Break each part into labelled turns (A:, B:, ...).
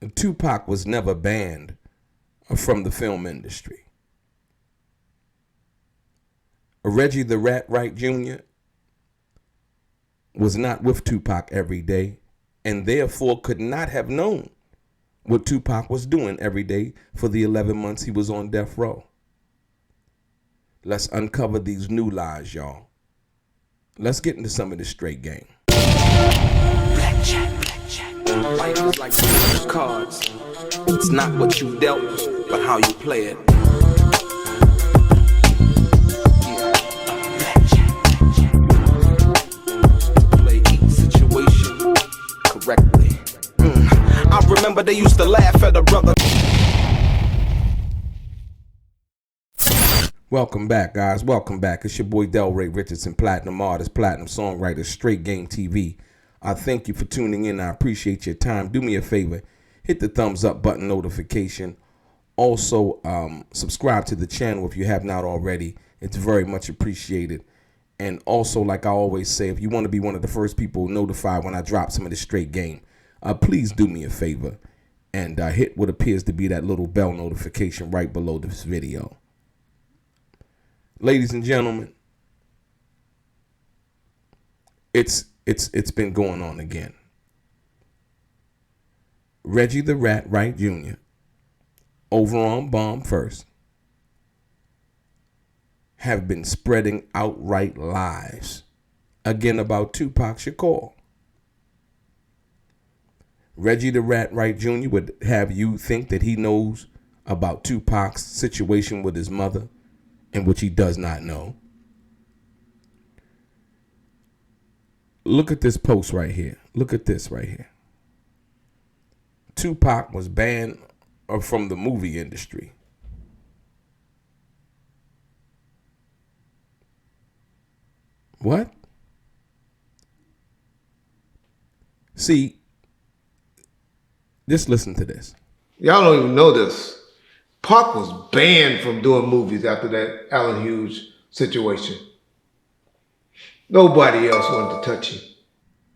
A: Tupac was never banned from the film industry. Reggie the Rat Wright Jr. was not with Tupac every day, and therefore could not have known what Tupac was doing every day for the 11 months he was on death row. Let's uncover these new lies, y'all. Let's get into some of this straight game.
B: Blackjack. Life is like those cards. It's not what you dealt, but how you play it. Play each situation correctly. I remember they used to laugh at a brother.
A: Welcome back, guys. Welcome back. It's your boy DELRAY, Richardson, platinum artist, platinum songwriter, Straight Game TV. I thank you for tuning in. I appreciate your time. Do me a favor. Hit the thumbs up button notification. Also, subscribe to the channel if you have not already. It's very much appreciated. And also, like I always say, if you want to be one of the first people notified when I drop some of this straight game, please do me a favor and hit what appears to be that little bell notification right below this video. Ladies and gentlemen, it's been going on again. Reggie the Rat Wright Jr. over on Bomb First have been spreading outright lies again about Tupac Shakur. Reggie the Rat Wright Jr. would have you think that he knows about Tupac's situation with his mother, in which he does not know. Look at this post right here. Look at this right here. Tupac was banned from the movie industry. What? See, just listen to this.
C: Y'all don't even know this. Pac was banned from doing movies after that Allen Hughes situation. Nobody else wanted to touch him.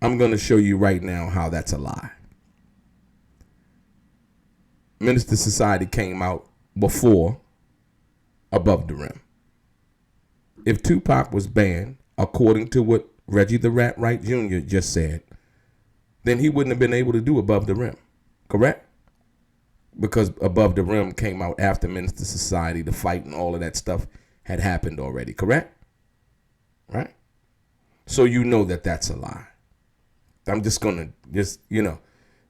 A: I'm going to show you right now how that's a lie. Minister Society came out before Above the Rim. If Tupac was banned, according to what Reggie the Rat Wright Jr. just said, then he wouldn't have been able to do Above the Rim, correct? Because Above the Rim came out after Minister Society, the fight and all of that stuff had happened already, correct? Right? So you know that that's a lie. I'm just going to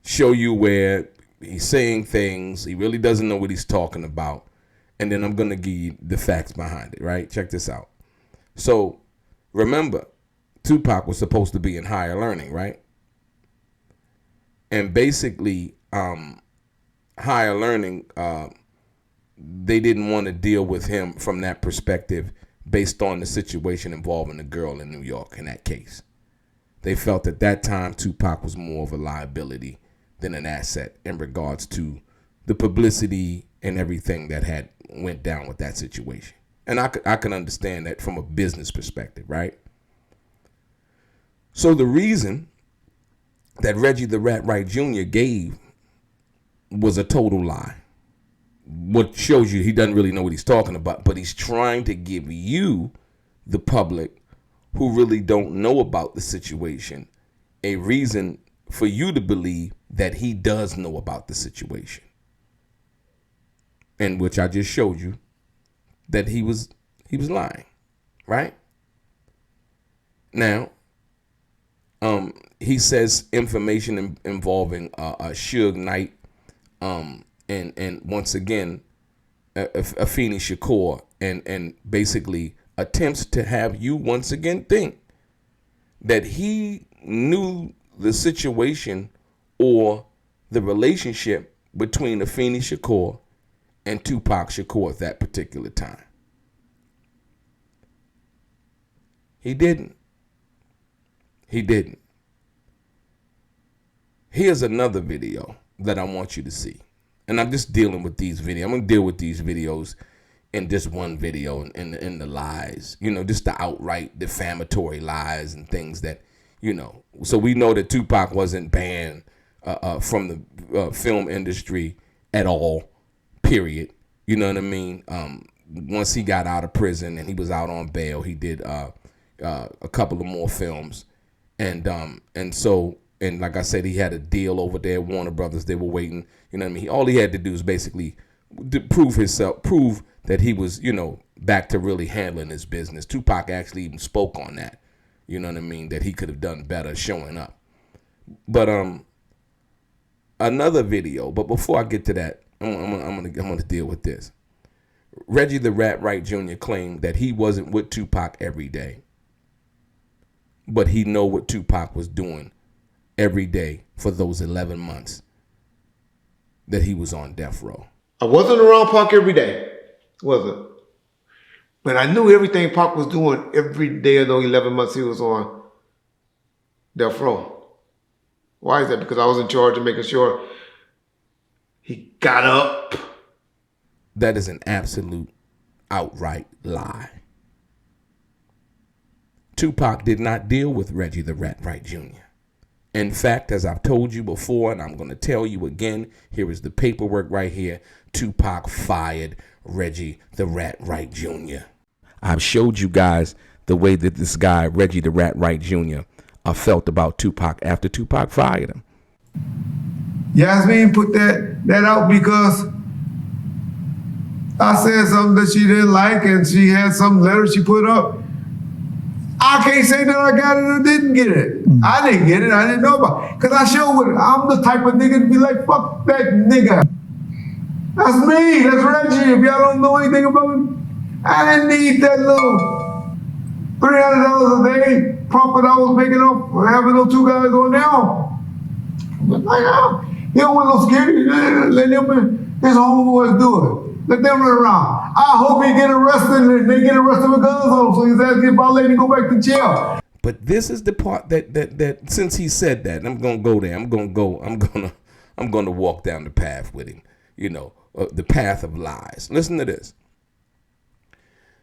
A: show you where he's saying things. He really doesn't know what he's talking about. And then I'm going to give you the facts behind it, right? Check this out. So remember, Tupac was supposed to be in higher learning, right? And basically, higher learning, they didn't want to deal with him from that perspective based on the situation involving the girl in New York in that case. They felt at that time Tupac was more of a liability than an asset in regards to the publicity and everything that had went down with that situation. And I can understand that from a business perspective, right? So the reason that Reggie the Rat Wright Jr. gave was a total lie. What shows you he doesn't really know what he's talking about, but he's trying to give you, the public, who really don't know about the situation, a reason for you to believe that he does know about the situation. In which I just showed you that he was lying, right? Now, he says information involving Suge Knight, and once again, Afeni Shakur, and basically attempts to have you once again think that he knew the situation or the relationship between Afeni Shakur and Tupac Shakur at that particular time. He didn't. He didn't. Here's another video that I want you to see. And I'm just dealing with these videos. I'm going to deal with these videos in just one video in the lies. Just the outright defamatory lies and things that, So we know that Tupac wasn't banned from the film industry at all, period. You know what I mean? Once he got out of prison and he was out on bail, he did a couple of more films. And like I said, he had a deal over there at Warner Brothers. They were waiting. You know what I mean? All he had to do is basically prove that he was, back to really handling his business. Tupac actually even spoke on that. You know what I mean? That he could have done better showing up. But another video. But before I get to that, I'm gonna deal with this. Reggie the Rat Wright Jr. claimed that he wasn't with Tupac every day, but he know what Tupac was doing every day for those 11 months that he was on death row.
C: I wasn't around Pac every day, wasn't. But I knew everything Pac was doing every day of those 11 months he was on death row. Why is that? Because I was in charge of making sure he got up.
A: That is an absolute outright lie. Tupac did not deal with Reggie the Rat Wright Jr. In fact, as I've told you before, and I'm going to tell you again, here is the paperwork right here. Tupac fired Reggie the Rat Wright Jr. I've showed you guys the way that this guy, Reggie the Rat Wright Jr., felt about Tupac after Tupac fired him.
D: Yasmin put that out because I said something that she didn't like, and she had some letter she put up. I can't say that I got it or didn't get it. I didn't get it. I didn't know about it. Because I sure would. I'm the type of nigga to be like, fuck that nigga. That's me. That's Reggie. If y'all don't know anything about me, I didn't need that little $300 a day profit I was making off for having those two guys on there. But like, he don't want no security. Let him, his homeboys do it. Let them run around. I hope he get arrested and they get arrested with guns on him so his ass get violated and go back to jail.
A: But this is the part that since he said that, I'm gonna go there. I'm gonna walk down the path with him. The path of lies. Listen to this.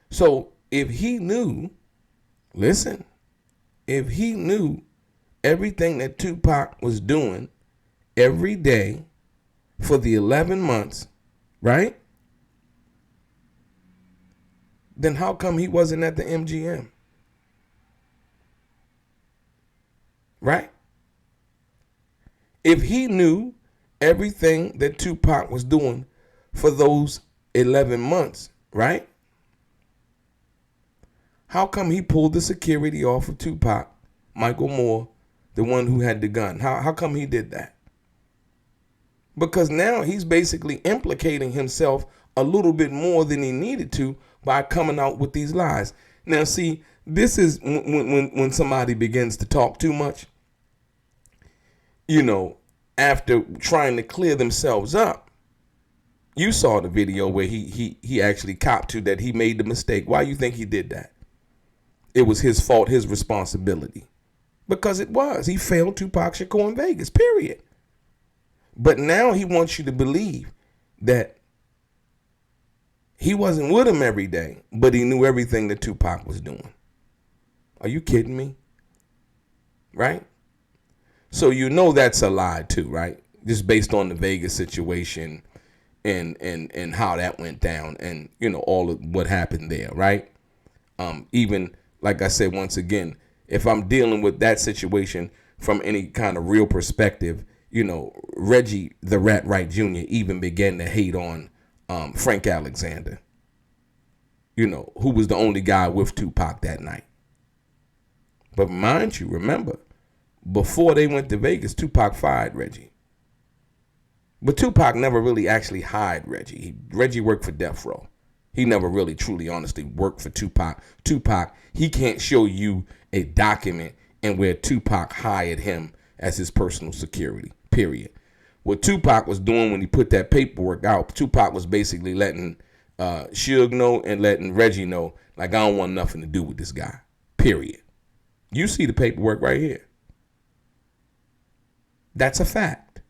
A: So if he knew everything that Tupac was doing every day for the 11 months, right? Then how come he wasn't at the MGM? Right? If he knew everything that Tupac was doing for those 11 months, right? How come he pulled the security off of Tupac, Michael Moore, the one who had the gun? How come he did that? Because now he's basically implicating himself a little bit more than he needed to by coming out with these lies. Now, see, this is when somebody begins to talk too much, after trying to clear themselves up. You saw the video where he actually copped to that he made the mistake. Why you think he did that? It was his fault, his responsibility. Because it was. He failed Tupac Shakur in Vegas, period. But now he wants you to believe that he wasn't with him every day, but he knew everything that Tupac was doing. Are you kidding me? Right? So that's a lie too, right? Just based on the Vegas situation and how that went down and, all of what happened there, right? Even, like I said, once again, if I'm dealing with that situation from any kind of real perspective, Reggie the Rat Wright Jr. even began to hate on Frank Alexander, who was the only guy with Tupac that night. But mind you, remember, before they went to Vegas, Tupac fired Reggie. But Tupac never really actually hired Reggie. Reggie worked for Death Row. He never really, truly, honestly worked for Tupac. He can't show you a document in where Tupac hired him as his personal security, period. What Tupac was doing when he put that paperwork out, Tupac was basically letting Suge know and letting Reggie know, like, I don't want nothing to do with this guy, period. You see the paperwork right here. That's a fact.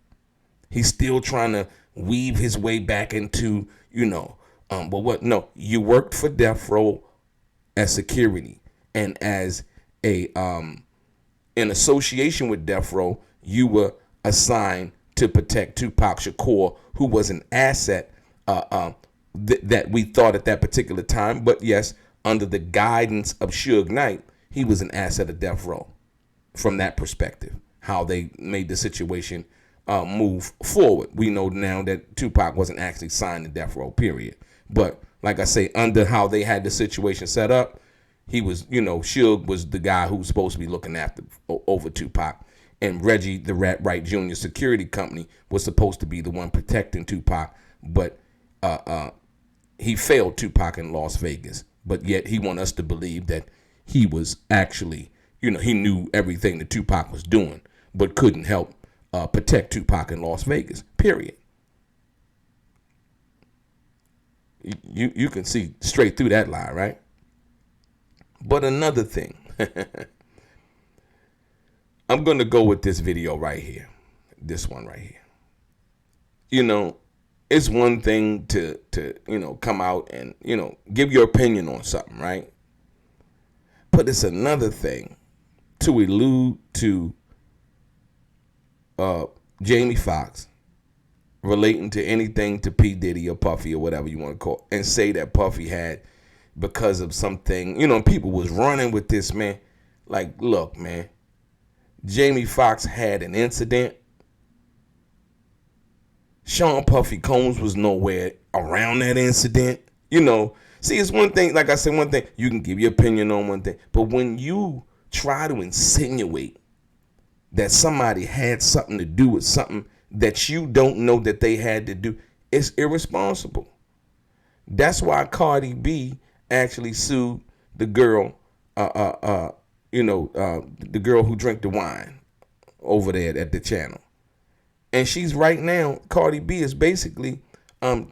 A: He's still trying to weave his way back into, but what? No, you worked for Death Row as security, and as a in association with Death Row, you were assigned to protect Tupac Shakur, who was an asset that we thought at that particular time. But yes, under the guidance of Suge Knight, he was an asset of Death Row from that perspective, how they made the situation move forward. We know now that Tupac wasn't actually signed to Death Row, period. But like I say, under how they had the situation set up, he was, Suge was the guy who was supposed to be looking after over Tupac. And Reggie the Rat Wright Jr. security company was supposed to be the one protecting Tupac. But he failed Tupac in Las Vegas. But yet he wanted us to believe that he was actually, he knew everything that Tupac was doing, but couldn't help protect Tupac in Las Vegas, period. You can see straight through that lie, right? But another thing, I'm going to go with this video right here. This one right here. It's one thing to come out and, give your opinion on something, right? But it's another thing to allude to Jamie Foxx relating to anything to P. Diddy or Puffy or whatever you want to call it, and say that Puffy had, because of something, people was running with this, man. Like, look, man, Jamie Foxx had an incident. Sean Puffy Combs was nowhere around that incident. See, it's one thing, like I said, one thing, you can give your opinion on one thing, but when you try to insinuate that somebody had something to do with something that you don't know that they had to do, it's irresponsible. That's why Cardi B actually sued the girl, the girl who drank the wine over there at the channel. And she's right now, Cardi B is basically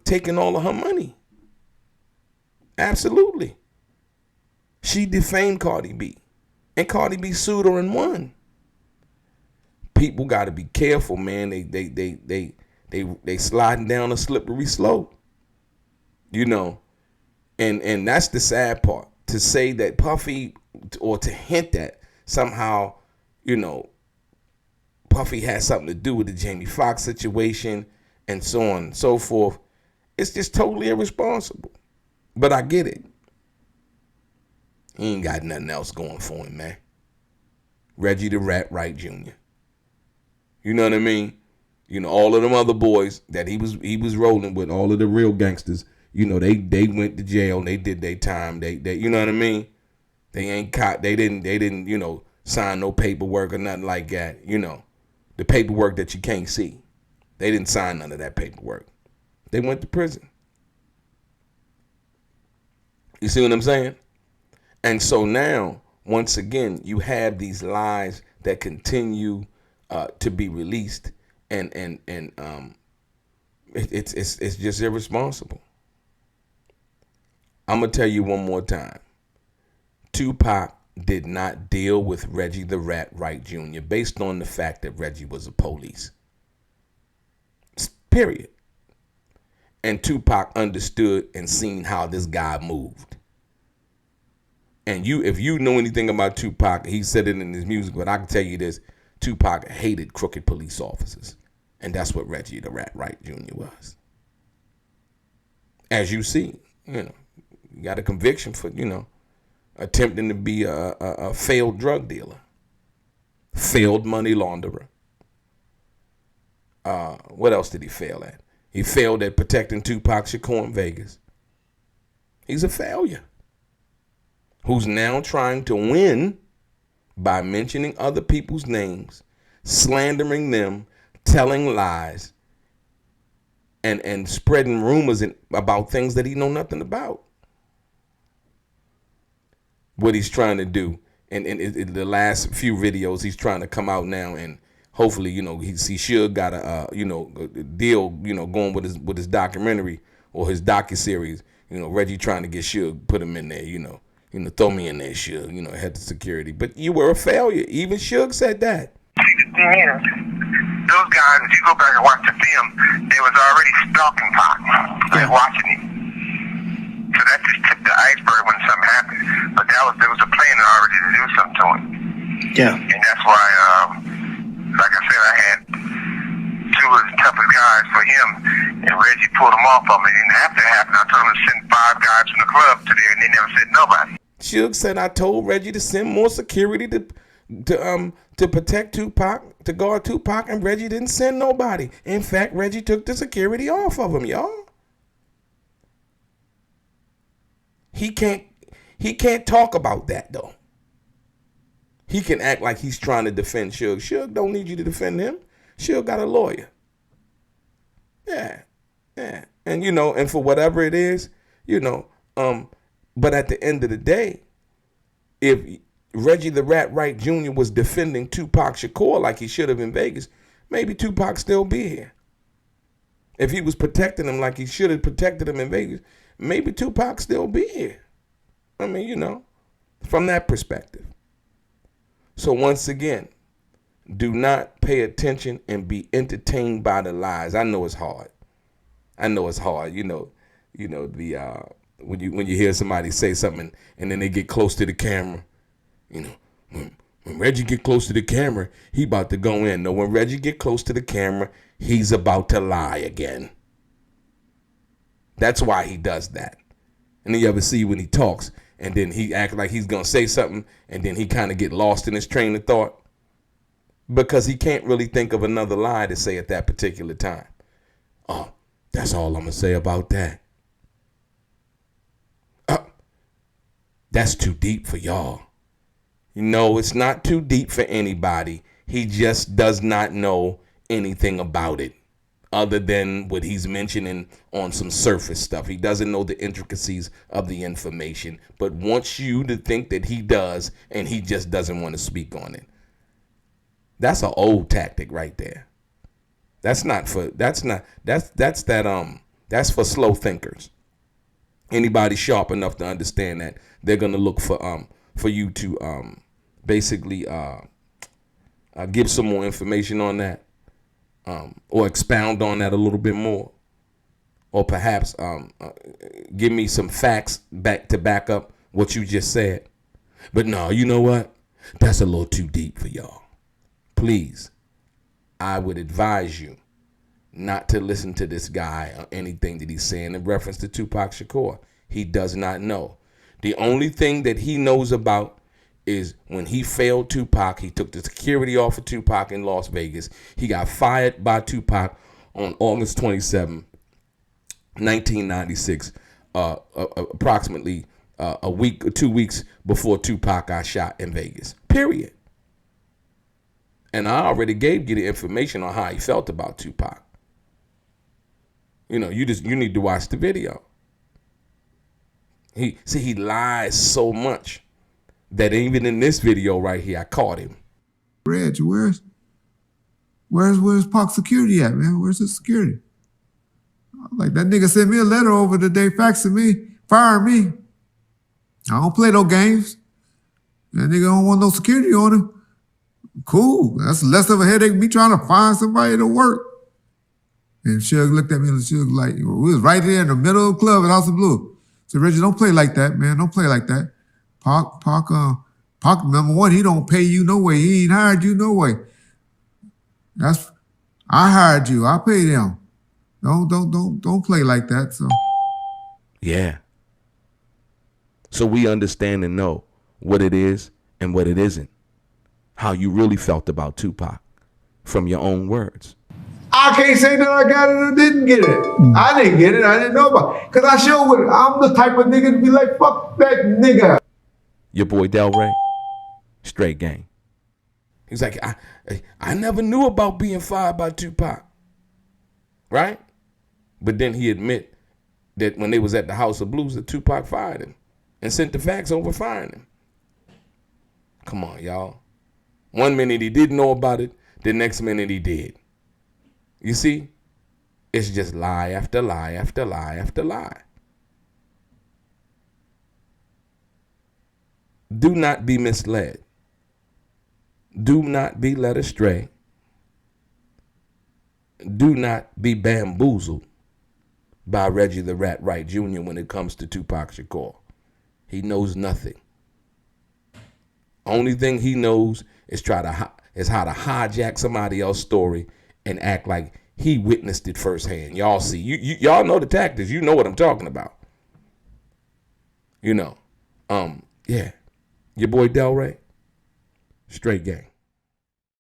A: taking all of her money. Absolutely. She defamed Cardi B. And Cardi B sued her and won. People got to be careful, man. They sliding down a slippery slope. And that's the sad part. To say that Puffy, or to hint that somehow, Puffy had something to do with the Jamie Foxx situation and so on and so forth, it's just totally irresponsible. But I get it. He ain't got nothing else going for him, man. Reggie the Rat Wright Jr. You know what I mean? All of them other boys that he was rolling with, all of the real gangsters, they went to jail, they did their time. They you know what I mean? They ain't caught, they didn't, sign no paperwork or nothing like that. The paperwork that you can't see. They didn't sign none of that paperwork. They went to prison. You see what I'm saying? And so now, once again, you have these lies that continue to be released, and it's just irresponsible. I'm gonna tell you one more time. Tupac did not deal with Reggie the Rat Wright Jr. based on the fact that Reggie was a police. Period. And Tupac understood and seen how this guy moved. And if you know anything about Tupac, he said it in his music, but I can tell you this, Tupac hated crooked police officers. And that's what Reggie the Rat Wright Jr. was. As you see, you got a conviction for, attempting to be a failed drug dealer, failed money launderer. What else did he fail at? He failed at protecting Tupac Shakur in Vegas. He's a failure who's now trying to win by mentioning other people's names, slandering them, telling lies, and spreading rumors about things that he know nothing about. What he's trying to do, and in the last few videos, he's trying to come out now and hopefully, he should got a deal, going with his documentary or his docuseries. Reggie trying to get Suge, put him in there, throw me in there, Suge, head to security. But you were a failure. Even Suge said that.
E: See, the thing is, those guys, if you go back and watch the film, they was already stalking Pac. They was watching him. So that just tipped the iceberg when something happened. But there was a plan already to do something to him. Yeah. And that's why, like I said, I had two of the toughest guys for him, and Reggie pulled him off of me. And after it happened, I told him to send 5 guys from the club to there, and they never said nobody.
A: Suge said, I told Reggie to send more security to protect Tupac, to guard Tupac, and Reggie didn't send nobody. In fact, Reggie took the security off of him, y'all. He can't talk about that, though. He can act like he's trying to defend Suge. Suge don't need you to defend him. Suge got a lawyer. Yeah. And, and for whatever it is, but at the end of the day, if Reggie the Rat Wright Jr. was defending Tupac Shakur like he should have in Vegas, maybe Tupac still be here. If he was protecting him like he should have protected him in Vegas, maybe Tupac still be here. I mean, from that perspective. So once again, do not pay attention and be entertained by the lies. I know it's hard. When you hear somebody say something and then they get close to the camera, when Reggie get close to the camera, he about to go in. No, when Reggie get close to the camera, he's about to lie again. That's why he does that. And then you ever see when he talks and then he act like he's going to say something and then he kind of get lost in his train of thought because he can't really think of another lie to say at that particular time. Oh, that's all I'm going to say about that. That's too deep for y'all. It's not too deep for anybody. He just does not know anything about it other than what he's mentioning on some surface stuff. He doesn't know the intricacies of the information, but wants you to think that he does, and he just doesn't want to speak on it. That's an old tactic right there. That's for slow thinkers. Anybody sharp enough to understand that, they're gonna look for you to basically give some more information on that, or expound on that a little bit more, or perhaps give me some facts to back up what you just said. But no, you know what? That's a little too deep for y'all. Please, I would advise you not to listen to this guy or anything that he's saying in reference to Tupac Shakur. He does not know. The only thing that he knows about is when he failed Tupac, he took the security off of Tupac in Las Vegas. He got fired by Tupac on August 27, 1996, approximately a week or 2 weeks before Tupac got shot in Vegas. Period. And I already gave you the information on how he felt about Tupac. You need to watch the video. He lies so much that even in this video right here, I caught him.
D: Reg, where's Pac's security at, man? Where's his security? Like, that nigga sent me a letter over the day, faxing me, firing me. I don't play no games. That nigga don't want no security on him. Cool. That's less of a headache than me trying to find somebody to work. And Suge looked at me and Suge like, we was right there in the middle of the club at House of Blue. So Reggie, don't play like that, man. Don't play like that. Pac, number one, he don't pay you no way. He ain't hired you no way. I hired you. I paid him. Don't play like that. So
A: yeah. So we understand and know what it is and what it isn't. How you really felt about Tupac from your own words.
D: I can't say that I got it or didn't get it. I didn't get it. I didn't know about it. Because I'm the type of nigga to be like, fuck that nigga.
A: Your boy DELRAY, straight gang. He's like, I never knew about being fired by Tupac. Right? But then he admit that when they was at the House of Blues, that Tupac fired him and sent the fax over firing him. Come on, y'all. 1 minute he didn't know about it. The next minute he did. You see? It's just lie after lie after lie after lie. Do not be misled. Do not be led astray. Do not be bamboozled by Reggie the Rat Wright Jr. when it comes to Tupac Shakur. He knows nothing. Only thing he knows is how to hijack somebody else's story and act like He witnessed it firsthand. Y'all see. Y'all know the tactics. You know what I'm talking about. You know. Yeah. Your boy DELRAY, straight gang.